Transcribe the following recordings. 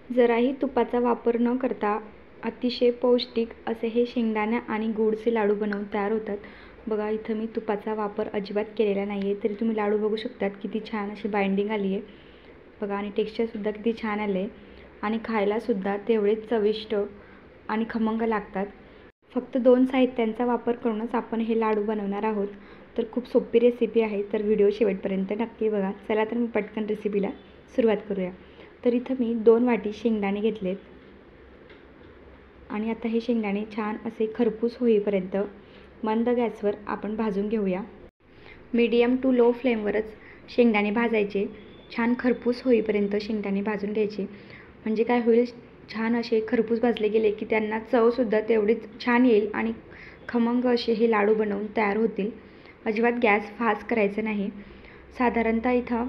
जराही तुपाचा वापर न करता अतिशय पौष्टिक असे हे शेंगदाणा आणि गूळचे लाडू बनवून तयार होतात. बघा, इथं मी तुपाचा वापर अजिबात केलेला नाही आहे, तरी तुम्ही लाडू बघू शकतात किती छान अशी बाइंडिंग आली आहे. बघा, आणि टेक्स्चरसुद्धा किती छान आलं आहे आणि खायलासुद्धा तेवढेच चविष्ट आणि खमंग लागतात. फक्त 2 साहित्यांचा वापर करूनच आपण हे लाडू बनवणार आहोत. तर खूप सोपी रेसिपी आहे, तर व्हिडिओ शेवटपर्यंत नक्की बघा. चला तर मी पटकन रेसिपीला सुरुवात करूया. तर इथं मी 2 वाटी शेंगदाणे घेतलेत आणि आता हे शेंगदाणे छान असे खरपूस होईपर्यंत मंद गॅसवर आपण भाजून घेऊया. मीडियम टू लो फ्लेमवरच शेंगदाणे भाजायचे. छान खरपूस होईपर्यंत शेंगदाणे भाजून घ्यायचे. म्हणजे काय होईल, छान असे खरपूस भाजले गेले की त्यांना चवसुद्धा तेवढीच छान येईल आणि खमंग असे हे लाडू बनवून तयार होतील. अजिबात गॅस फास्ट करायचं नाही. साधारणतः इथं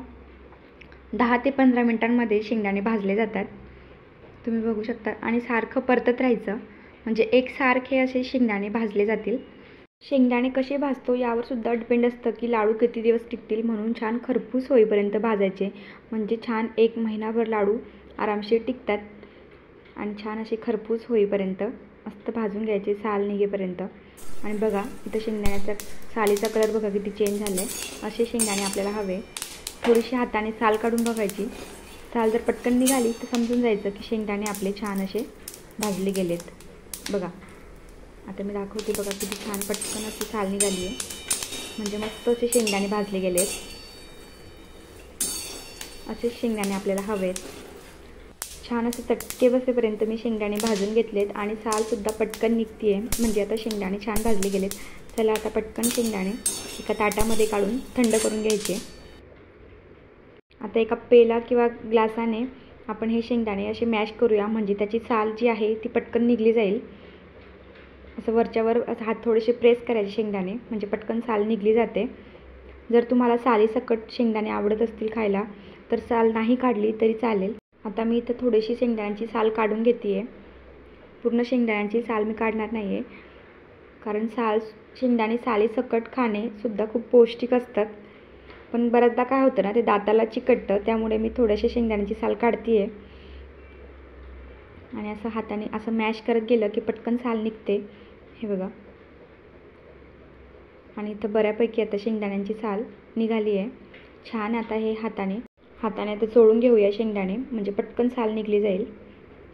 10 ते 15 मिनिटांमध्ये शेंगदाणे भाजले जातात. तुम्ही बघू शकता आणि सारखं परतत राहायचं, म्हणजे एकसारखे असे शेंगदाणे भाजले जातील. शेंगदाणे कसे भाजतो यावर सुद्धा डिपेंड असतं की लाडू किती दिवस टिकतील. म्हणून छान खरपूस होईपर्यंत भाजायचे, म्हणजे छान 1 महिनाभर लाडू आरामशीर टिकतात. आणि छान असे खरपूस होईपर्यंत मस्त भाजून घ्यायचे, साल निघेपर्यंत. आणि बघा, इथं शेंगदाण्याचा सालीचा कलर बघा किती चेंज झाला आहे. असे शेंगदाणे आपल्याला हवे. थोडीशी हाताने साल काढून बघायची. साल जर पटकन निघाली तर समजून जायचं की शेंगदाणे आपले छान असे भाजले गेलेत. बघा, आता मी दाखवते. बघा किती छान पटकन अशी साल निघाली आहे, म्हणजे मस्त असे शेंगदाणे भाजले गेलेत. असे शेंगदाणे आपल्याला हवेत. छान असे चटके बसेपर्यंत मी शेंगदाणे भाजून घेतलेत आणि सालसुद्धा पटकन निघते आहे, म्हणजे आता शेंगदाणे छान भाजले गेलेत. चला आता पटकन शेंगदाणे एका ताटामध्ये काढून थंड करून घ्यायचे. आता एका पेला किंवा ग्लासाने आपण हे शेंगदाणे असे मॅश करूया, म्हणजे त्याची साल जी आहे ती पटकन निघली जाईल. असं वरच्यावर असं हात थोडेसे प्रेस करायचे शेंगदाणे, म्हणजे पटकन साल निघली जाते. जर तुम्हाला सालीसकट शेंगदाणे आवडत असतील खायला तर साल नाही काढली तरी चालेल. आता मी इथं थोडीशी शेंगदाण्याची साल काढून घेते आहे. पूर्ण शेंगदाण्याची साल मी काढणार नाही आहे, कारण शेंगदाणे सालीसकट खाणेसुद्धा खूप पौष्टिक असतात. पण बऱ्याचदा काय होतं ना, ते दाताला चिकटतं, त्यामुळे मी थोडेसे शेंगदाण्याची साल काढते आहे. आणि असं हाताने असं मॅश करत गेलं की पटकन साल निघते. हे बघा, आणि इथं बऱ्यापैकी आता शेंगदाण्यांची साल निघाली आहे. छान आता हे हाताने आता चोळून घेऊया शेंगदाणे, म्हणजे पटकन साल निघली जाईल.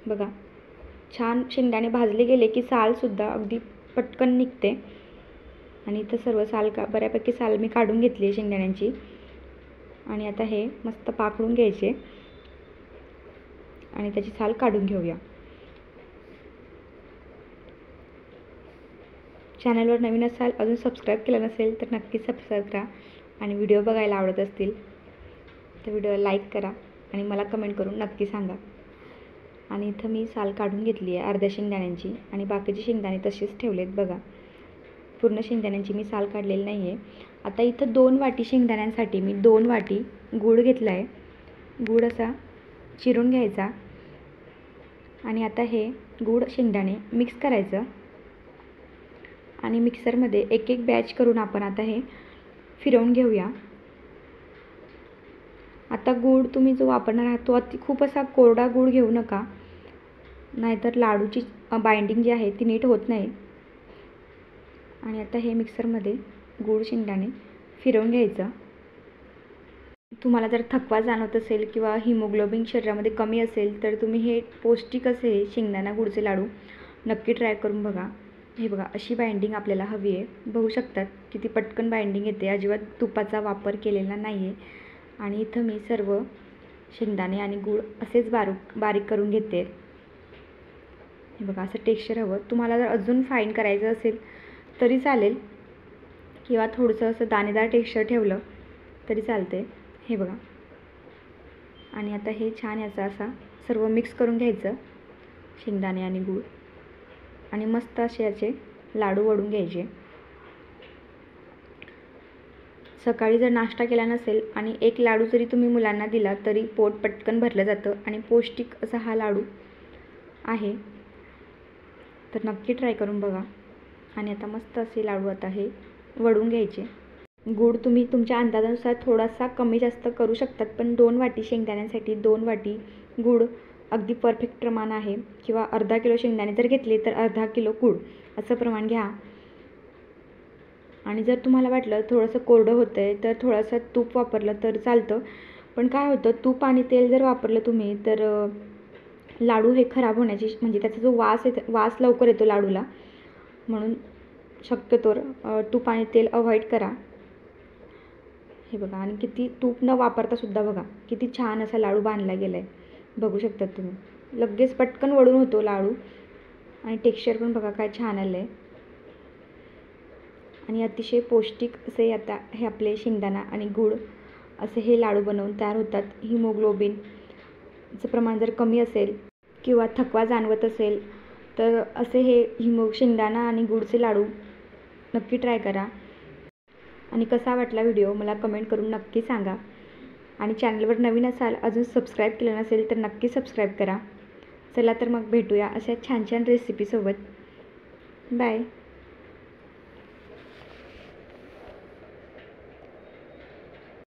बघा, छान शेंगदाणे भाजले गेले की सालसुद्धा अगदी पटकन निघते. आणि इथं सर्व साल बऱ्यापैकी साल मी काढून घेतली आहे शेंगदाण्यांची. आणि आता हे मस्त पाकडून घ्यायचे आणि त्याची साल काढून घेऊया. चॅनलवर नवीन असाल, अजून सबस्क्राईब केलं नसेल तर नक्की सबस्क्राईब करा. आणि व्हिडिओ बघायला आवडत असतील तर व्हिडिओला लाईक करा आणि मला कमेंट करून नक्की सांगा. आणि इथं मी साल काढून घेतली आहे अर्ध्या शेंगदाण्यांची आणि बाकीचे शेंगदाणे तसेच ठेवलेत. बघा, पूर्ण शेंगदाण्यांची मी साल काढलेली नाही आहे. आता इथं 2 वाटी शेंगदाण्यांसाठी मी 2 वाटी गूळ घेतला आहे. गूळ असा चिरून घ्यायचा आणि आता हे गूळ शेंगदाणे मिक्स करायचं आणि मिक्सरमध्ये एक एक बॅच करून आपण आता हे फिरवून घेऊया. आता गूळ तुम्ही जो वापरणार आहात तो खूप असा कोरडा गूळ घेऊ नका, नाहीतर लाडूची बाइंडिंग जी आहे ती नीट होत नाही. आणि आता हे मिक्सरमध्ये गूळ शेंगदाणे फिरवून घ्यायचं. तुम्हाला जर थकवा जाणवत असेल किंवा हिमोग्लोबिन शरीरामध्ये कमी असेल तर तुम्ही हे पौष्टिक असे शेंगदाणा गूळचे लाडू नक्की ट्राय करून बघा. हे बघा, अशी बाइंडिंग आपल्याला हवी आहे. बघू शकतात किती पटकन बाइंडिंग येते. अजिबात तुपाचा वापर केलेला नाही आहे. आणि इथं मी सर्व शेंगदाणे आणि गूळ असेच बारीक करून घेते. हे बघा, असं टेक्स्चर हवं. तुम्हाला जर अजून फाईन करायचं असेल तरी चालेल किंवा थोडंसं असं दाणेदार टेक्स्चर ठेवलं तरी चालते. हे बघा, आणि आता हे छान याचा असा सर्व मिक्स करून घ्यायचं शेंगदाणे आणि गूळ, आणि मस्त असे याचे लाडू वळून घ्यायचे. सकाळी जर नाश्ता केला नसेल आणि एक लाडू जरी तुम्ही मुलांना दिला तरी पोट पटकन भरलं जातं आणि पौष्टिक असा हा लाडू आहे. तर नक्की ट्राय करून बघा. आणि आता मस्त असे लाडू आता हे वळून घ्यायचे. गूळ तुम्ही तुमच्या अंदाजानुसार थोडासा कमी जास्त करू शकतात, पण 2 वाटी शेंगदाण्यांसाठी 2 वाटी गूळ अगदी परफेक्ट प्रमाण आहे. किंवा अर्धा किलो शेंगदाणे जर घेतले तर अर्धा किलो गूळ असं प्रमाण घ्या. आणि जर तुम्हाला वाटलं थोडंसं कोरडं होतं आहे तर थोडंसं तूप वापरलं तर चालतं. पण काय होतं, तूप आणि तेल जर वापरलं तुम्ही तर लाडू हे खराब होण्याची म्हणजे त्याचा जो वास लवकर येतो लाडूला, म्हणून शक्यतोवर तूप आणि तेल अवॉइड करा. हे बघा, आणि किती तूप न वापरतासुद्धा बघा किती छान असा लाडू बांधला गेला आहे. बघू शकता तुम्ही, लगेच पटकन वळून होतो लाडू. आणि टेक्स्चर पण बघा काय छान आलं आहे. आणि अतिशय पौष्टिक असे आता हे आपले शेंगदाणा आणि गूळ असे हे लाडू बनवून तयार होतात. हिमोग्लोबिनचं प्रमाण जर कमी असेल किंवा थकवा जाणवत असेल तर असे हे शेंगदाणा आणि गूळचे लाडू नक्की ट्राय करा. आणि कसा वाटला व्हिडिओ मला कमेंट करून नक्की सांगा. आणि चॅनलवर नवीन असाल, अजून सबस्क्राईब केलं नसेल तर नक्की सबस्क्राईब करा. चला तर मग भेटूया अशा छान छान रेसिपीसोबत. बाय.